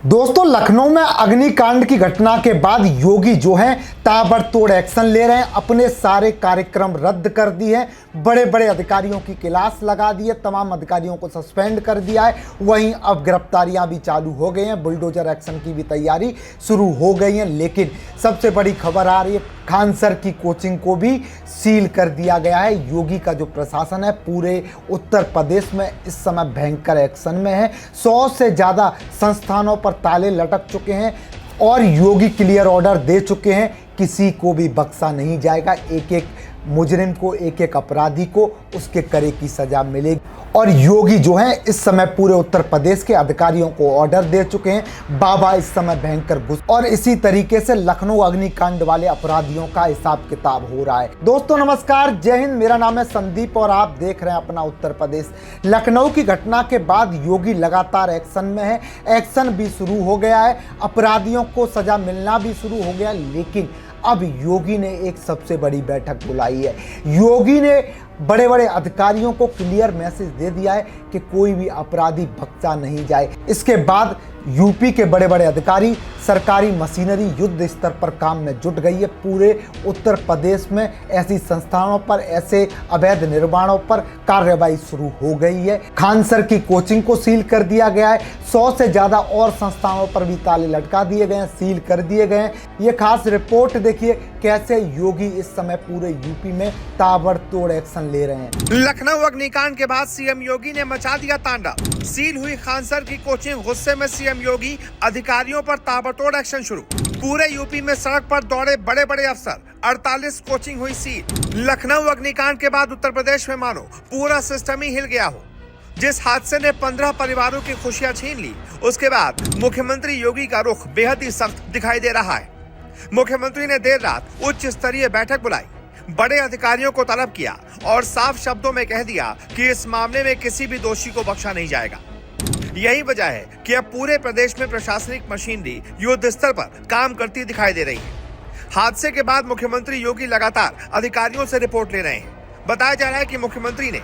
दोस्तों, लखनऊ में अग्निकांड की घटना के बाद योगी जो हैं ताबड़तोड़ एक्शन ले रहे हैं। अपने सारे कार्यक्रम रद्द कर दिए हैं, बड़े बड़े अधिकारियों की क्लास लगा दी है, तमाम अधिकारियों को सस्पेंड कर दिया है। वहीं अब गिरफ्तारियां भी चालू हो गई हैं, बुलडोजर एक्शन की भी तैयारी शुरू हो गई है। लेकिन सबसे बड़ी खबर आ रही है, खान सर की कोचिंग को भी सील कर दिया गया है। योगी का जो प्रशासन है पूरे उत्तर प्रदेश में इस समय भयंकर एक्शन में है। 100 से ज़्यादा संस्थानों पर ताले लटक चुके हैं और योगी क्लियर ऑर्डर दे चुके हैं, किसी को भी बख्शा नहीं जाएगा। एक एक मुजरिम को, एक एक अपराधी को उसके करे की सजा मिलेगी। और योगी जो है इस समय पूरे उत्तर प्रदेश के अधिकारियों को ऑर्डर दे चुके हैं, बाबा इस समय भयंकर गुस्सा। और इसी तरीके से लखनऊ अग्निकांड वाले अपराधियों का हिसाब किताब हो रहा है। दोस्तों नमस्कार, जय हिंद। मेरा नाम है संदीप और आप देख रहे हैं अपना उत्तर प्रदेश। लखनऊ की घटना के बाद योगी लगातार एक्शन में है। एक्शन भी शुरू हो गया है, अपराधियों को सजा मिलना भी शुरू हो गया। लेकिन अब योगी ने एक सबसे बड़ी बैठक बुलाई है। योगी ने बड़े बड़े अधिकारियों को क्लियर मैसेज दे दिया है कि कोई भी अपराधी बख्शा नहीं जाए। इसके बाद यूपी के बड़े बड़े अधिकारी, सरकारी मशीनरी युद्ध स्तर पर काम में जुट गई है। पूरे उत्तर प्रदेश में ऐसी संस्थानों पर, ऐसे अवैध निर्माणों पर कार्रवाई शुरू हो गई है। खान सर की कोचिंग को सील कर दिया गया है। 100 से ज़्यादा और संस्थानों पर भी ताले लटका दिए गए हैं, सील कर दिए गए हैं। ये खास रिपोर्ट देखिए कैसे योगी इस समय पूरे यूपी में ताबड़तोड़ एक्शन ले रहे हैं। लखनऊ अग्निकांड के बाद सीएम योगी ने मचा दिया तांडव। सील हुई खान सर की कोचिंग, गुस्से में सीएम योगी, अधिकारियों पर ताबड़तोड़ एक्शन शुरू। पूरे यूपी में सड़क पर दौड़े बड़े बड़े अफसर, 48 कोचिंग हुई सील। लखनऊ अग्निकांड के बाद उत्तर प्रदेश में मानो पूरा सिस्टम ही हिल गया हो। जिस हादसे ने 15 परिवारों की खुशियां छीन ली, उसके बाद मुख्यमंत्री योगी का रुख बेहद ही सख्त दिखाई दे रहा है। मुख्यमंत्री ने देर रात उच्च स्तरीय बैठक बुलाई, बड़े अधिकारियों को तलब किया और साफ शब्दों में कह दिया कि इस मामले में किसी भी दोषी को बख्शा नहीं जाएगा। यही वजह है कि अब पूरे प्रदेश में प्रशासनिक मशीनरी युद्ध स्तर पर काम करती दिखाई दे रही है। हादसे के बाद मुख्यमंत्री योगी लगातार अधिकारियों से रिपोर्ट ले रहे हैं। बताया जा रहा है कि मुख्यमंत्री ने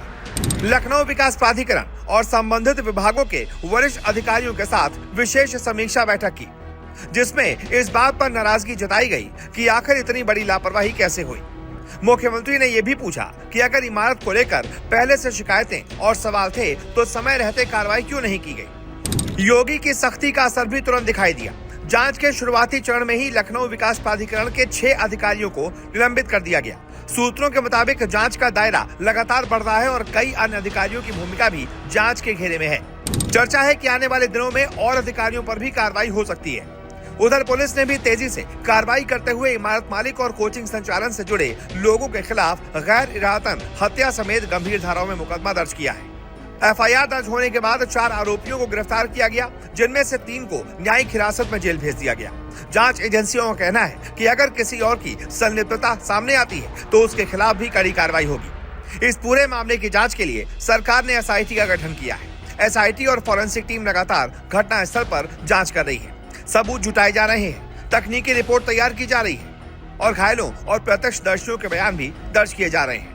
लखनऊ विकास प्राधिकरण और संबंधित विभागों के वरिष्ठ अधिकारियों के साथ विशेष समीक्षा बैठक की, जिसमें इस बात पर नाराजगी जताई गई कि आखिर इतनी बड़ी लापरवाही कैसे हुई। मुख्यमंत्री ने यह भी पूछा कि अगर इमारत को लेकर पहले से शिकायतें और सवाल थे तो समय रहते कार्रवाई क्यों नहीं की गई। योगी की सख्ती का असर भी तुरंत दिखाई दिया। जांच के शुरुआती चरण में ही लखनऊ विकास प्राधिकरण के 6 अधिकारियों को निलंबित कर दिया गया। सूत्रों के मुताबिक जांच का दायरा लगातार बढ़ रहा है और कई अन्य अधिकारियों की भूमिका भी जांच के घेरे में है। चर्चा है कि आने वाले दिनों में और अधिकारियों पर भी कार्रवाई हो सकती है। उधर पुलिस ने भी तेजी से कार्रवाई करते हुए इमारत मालिक और कोचिंग संचालन से जुड़े लोगों के खिलाफ गैर इरादतन हत्या समेत गंभीर धाराओं में मुकदमा दर्ज किया है। एफआईआर दर्ज होने के बाद 4 आरोपियों को गिरफ्तार किया गया, जिनमें से 3 को न्यायिक हिरासत में जेल भेज दिया गया। जांच एजेंसियों का कहना है कि अगर किसी और की संलिप्तता सामने आती है तो उसके खिलाफ भी कड़ी कार्रवाई होगी। इस पूरे मामले की जाँच के लिए सरकार ने एसआईटी का गठन किया है। एसआईटी और फॉरेंसिक टीम लगातार घटना स्थल पर जाँच कर रही है, सबूत जुटाए जा रहे हैं, तकनीकी रिपोर्ट तैयार की जा रही है और घायलों और प्रत्यक्षदर्शियों के बयान भी दर्ज किए जा रहे हैं।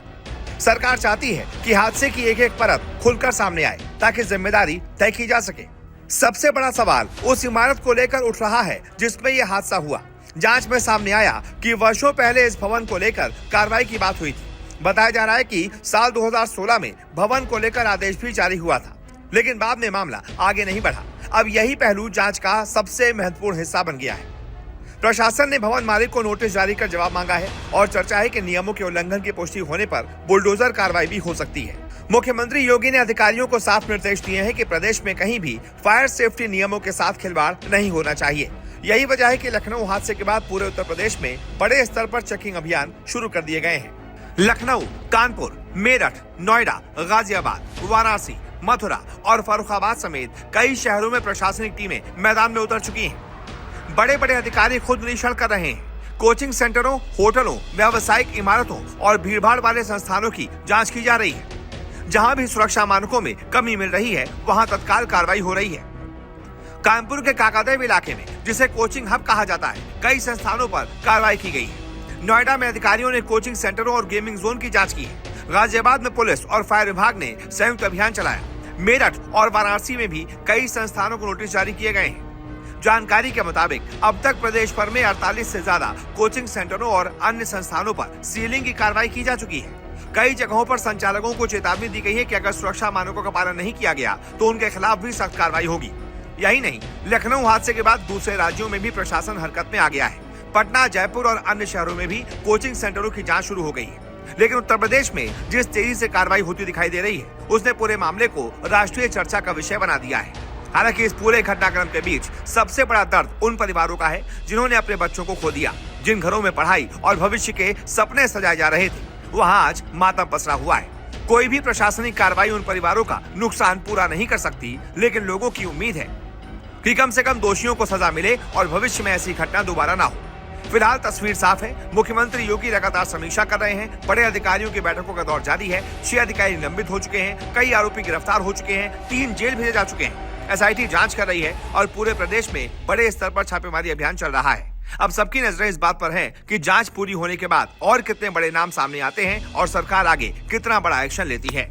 सरकार चाहती है कि हादसे की एक एक परत खुलकर सामने आए ताकि जिम्मेदारी तय की जा सके। सबसे बड़ा सवाल उस इमारत को लेकर उठ रहा है जिसमें यह हादसा हुआ। जांच में सामने आया कि वर्षों पहले इस भवन को लेकर कार्रवाई की बात हुई थी। बताया जा रहा है कि साल 2016 में भवन को लेकर आदेश भी जारी हुआ था, लेकिन बाद में मामला आगे नहीं बढ़ा। अब यही पहलू जांच का सबसे महत्वपूर्ण हिस्सा बन गया है। प्रशासन ने भवन मालिक को नोटिस जारी कर जवाब मांगा है और चर्चा है कि नियमों के उल्लंघन की पुष्टि होने पर बुलडोजर कार्रवाई भी हो सकती है। मुख्यमंत्री योगी ने अधिकारियों को साफ निर्देश दिए हैं कि प्रदेश में कहीं भी फायर सेफ्टी नियमों के साथ खिलवाड़ नहीं होना चाहिए। यही वजह है कि लखनऊ हादसे के बाद पूरे उत्तर प्रदेश में बड़े स्तर पर चेकिंग अभियान शुरू कर दिए गए हैं। लखनऊ, कानपुर, मेरठ, नोएडा, गाजियाबाद, वाराणसी, मथुरा और फर्रुखाबाद समेत कई शहरों में प्रशासनिक टीमें मैदान में उतर चुकी हैं। बड़े बड़े अधिकारी खुद निरीक्षण कर रहे हैं। कोचिंग सेंटरों, होटलों, व्यावसायिक इमारतों और भीड़भाड़ वाले संस्थानों की जांच की जा रही है। जहां भी सुरक्षा मानकों में कमी मिल रही है वहां तत्काल कार्रवाई हो रही है। कानपुर के काकादेव इलाके में, जिसे कोचिंग हब कहा जाता है, कई संस्थानों पर कार्रवाई की गई है। नोएडा में अधिकारियों ने कोचिंग सेंटरों और गेमिंग जोन की जाँच की है। गाजियाबाद में पुलिस और फायर विभाग ने संयुक्त अभियान चलाया। मेरठ और वाराणसी में भी कई संस्थानों को नोटिस जारी किए गए हैं। जानकारी के मुताबिक अब तक प्रदेश भर में 48 से ज्यादा कोचिंग सेंटरों और अन्य संस्थानों पर सीलिंग की कार्रवाई की जा चुकी है। कई जगहों पर संचालकों को चेतावनी दी गई है कि अगर सुरक्षा मानकों का पालन नहीं किया गया तो उनके खिलाफ भी सख्त कार्रवाई होगी। यही नहीं, लखनऊ हादसे के बाद दूसरे राज्यों में भी प्रशासन हरकत में आ गया है। पटना, जयपुर और अन्य शहरों में भी कोचिंग सेंटरों की जांच शुरू हो गई है। लेकिन उत्तर प्रदेश में जिस तेजी से कार्रवाई होती दिखाई दे रही है, उसने पूरे मामले को राष्ट्रीय चर्चा का विषय बना दिया है। हालांकि इस पूरे घटनाक्रम के बीच सबसे बड़ा दर्द उन परिवारों का है जिन्होंने अपने बच्चों को खो दिया। जिन घरों में पढ़ाई और भविष्य के सपने सजाए जा रहे थे, वहां आज मातम पसरा हुआ है। कोई भी प्रशासनिक कार्रवाई उन परिवारों का नुकसान पूरा नहीं कर सकती, लेकिन लोगों की उम्मीद है कि कम से कम दोषियों को सजा मिले और भविष्य में ऐसी घटना दोबारा ना हो। फिलहाल तस्वीर साफ है। मुख्यमंत्री योगी लगातार समीक्षा कर रहे हैं। बड़े अधिकारियों की बैठकों का दौर जारी है। 6 अधिकारी निलंबित हो चुके हैं, कई आरोपी गिरफ्तार हो चुके हैं, 3 जेल भेजे जा चुके हैं। SIT जांच कर रही है और पूरे प्रदेश में बड़े स्तर पर छापेमारी अभियान चल रहा है। अब सबकी नजरें इस बात पर है कि जांच पूरी होने के बाद और कितने बड़े नाम सामने आते हैं और सरकार आगे कितना बड़ा एक्शन लेती है।